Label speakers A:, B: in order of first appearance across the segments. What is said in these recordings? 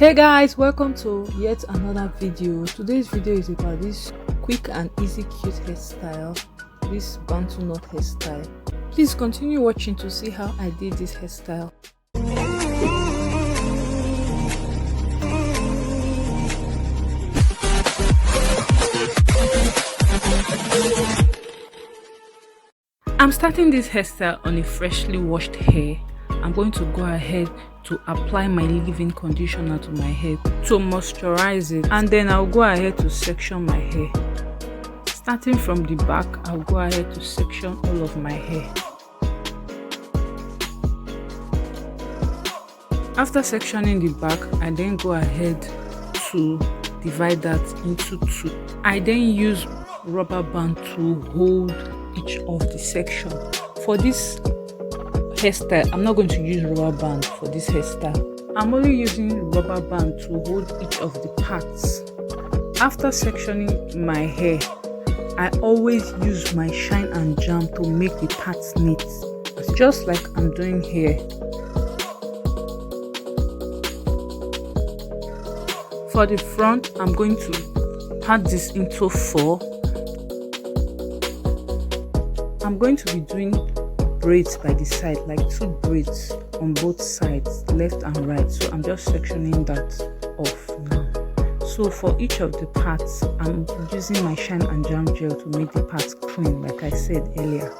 A: Hey guys, welcome to yet another video. Today's video is about this quick and easy cute hairstyle, this Bantu knot hairstyle. Please continue watching to see how I did this hairstyle. I'm starting this hairstyle on a freshly washed hair. I'm going to go ahead to apply my leave-in conditioner to my hair to moisturize it, and then I'll go ahead to section my hair. Starting from the back, I'll go ahead to section all of my hair. After sectioning the back, I then go ahead to divide that into two. I then use rubber band to hold each of the section. For this hairstyle, I'm not going to use rubber band for this hairstyle. I'm only using rubber band to hold each of the parts. After sectioning my hair, I always use my shine and jam to make the parts neat, just like I'm doing here. For the front, I'm going to part this into 4. I'm going to be doing braids by the side, like 2 braids on both sides, left and right. So I'm just sectioning that off now. So for each of the parts, I'm using my shine and jam gel to make the parts clean, like I said earlier.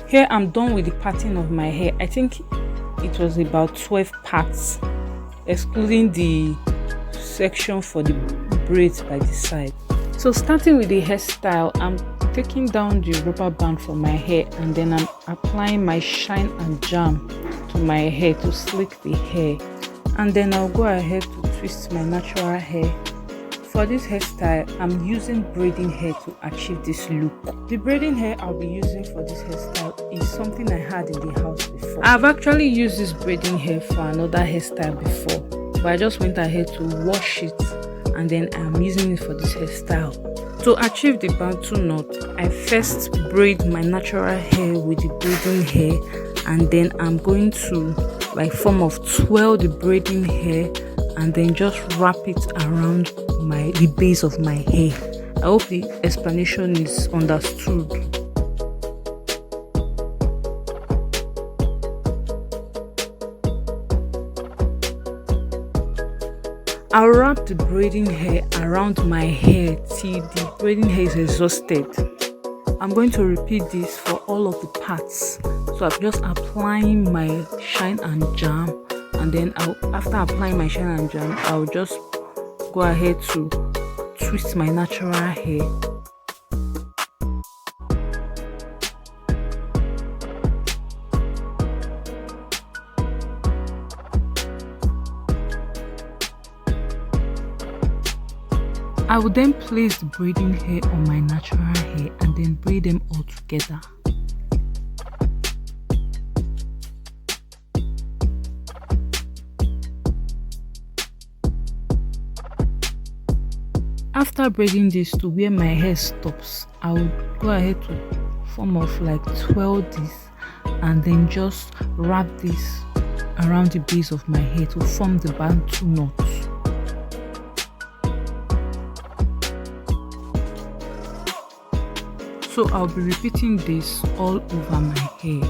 A: Here I'm done with the parting of my hair. I think it was about 12 parts, excluding the section for the braids by the side. So starting with the hairstyle, I'm taking down the rubber band from my hair, and then I'm applying my shine and jam to my hair to slick the hair, and then I'll go ahead to twist my natural hair. For this hairstyle, I'm using braiding hair to achieve this look. The braiding hair I'll be using for this hairstyle is something I had in the house before. I've actually used this braiding hair for another hairstyle before, but I just went ahead to wash it, and then I'm using it for this hairstyle. To achieve the Bantu knot, I first braid my natural hair with the braiding hair, and then I'm going to form of twirl the braiding hair and then just wrap it around the base of my hair. I hope the explanation is understood. I'll wrap the braiding hair around my hair till the braiding hair is exhausted. I'm going to repeat this for all of the parts. So I'm just applying my shine and jam, and then after applying my shine and jam, I'll just go ahead to twist my natural hair. I will then place the braiding hair on my natural hair and then braid them all together. After braiding this to where my hair stops, I will go ahead to form of twirl this and then just wrap this around the base of my hair to form the Bantu knot. So I'll be repeating this all over my hair.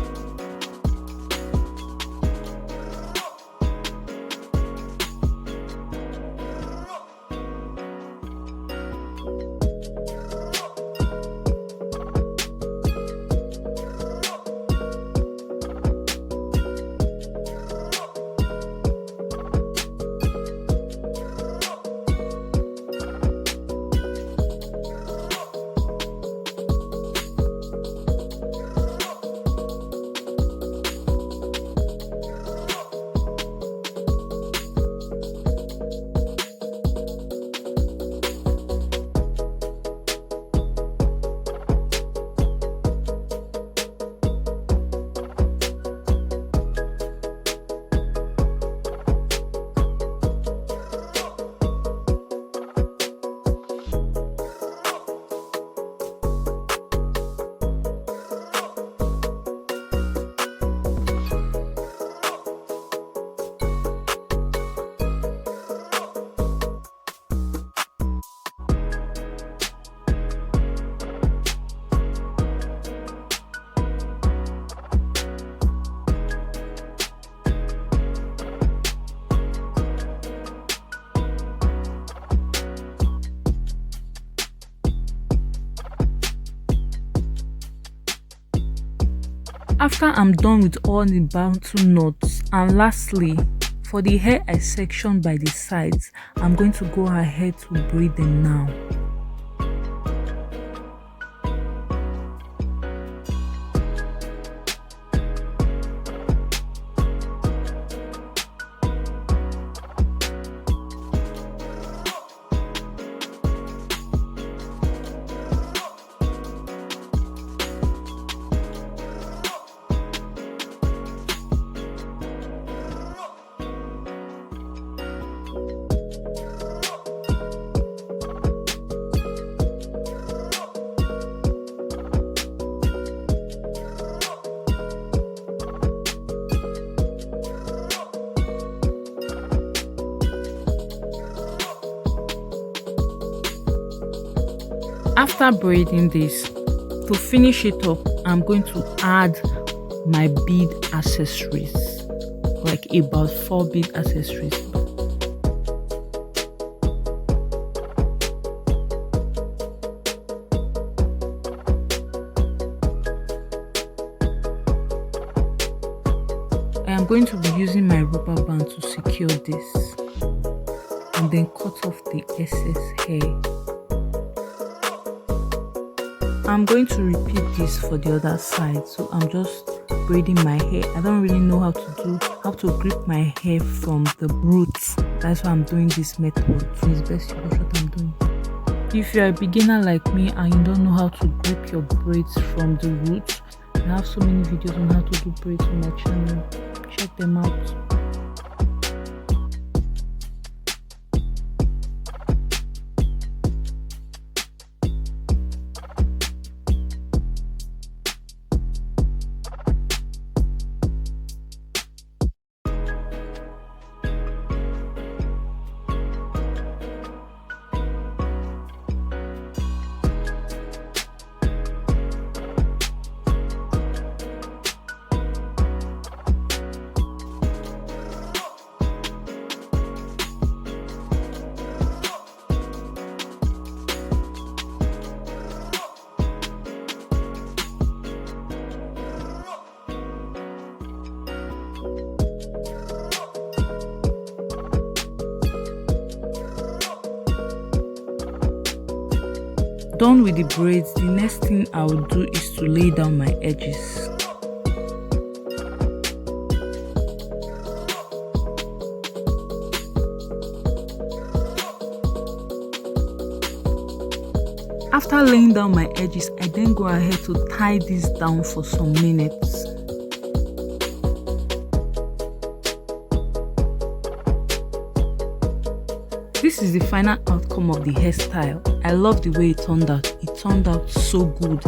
A: After I'm done with all the Bantu knots, and lastly, for the hair I sectioned by the sides, I'm going to go ahead to braid them now. After braiding this, to finish it up, I'm going to add my bead accessories, like about 4 bead accessories. I am going to be using my rubber band to secure this and then cut off the excess hair. I'm going to repeat this for the other side, so I'm just braiding my hair. I don't really know how to grip my hair from the roots. That's why I'm doing this method. So it's best you watch what I'm doing. If you're a beginner like me and you don't know how to grip your braids from the roots, I have so many videos on how to do braids on my channel. Check them out. Done with the braids, the next thing I will do is to lay down my edges. After laying down my edges, I then go ahead to tie this down for some minutes. This is the final outcome of the hairstyle. I love the way it turned out. It turned out so good.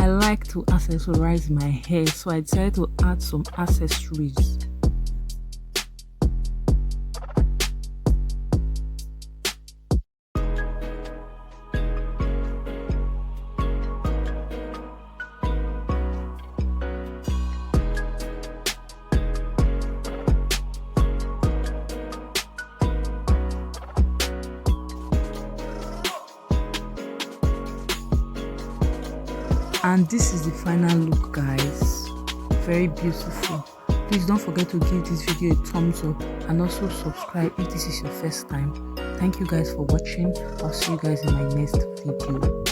A: I like to accessorize my hair, so I decided to add some accessories. And this is the final look, guys. Very beautiful. Please don't forget to give this video a thumbs up and also subscribe if this is your first time. Thank you guys for watching. I'll see you guys in my next video.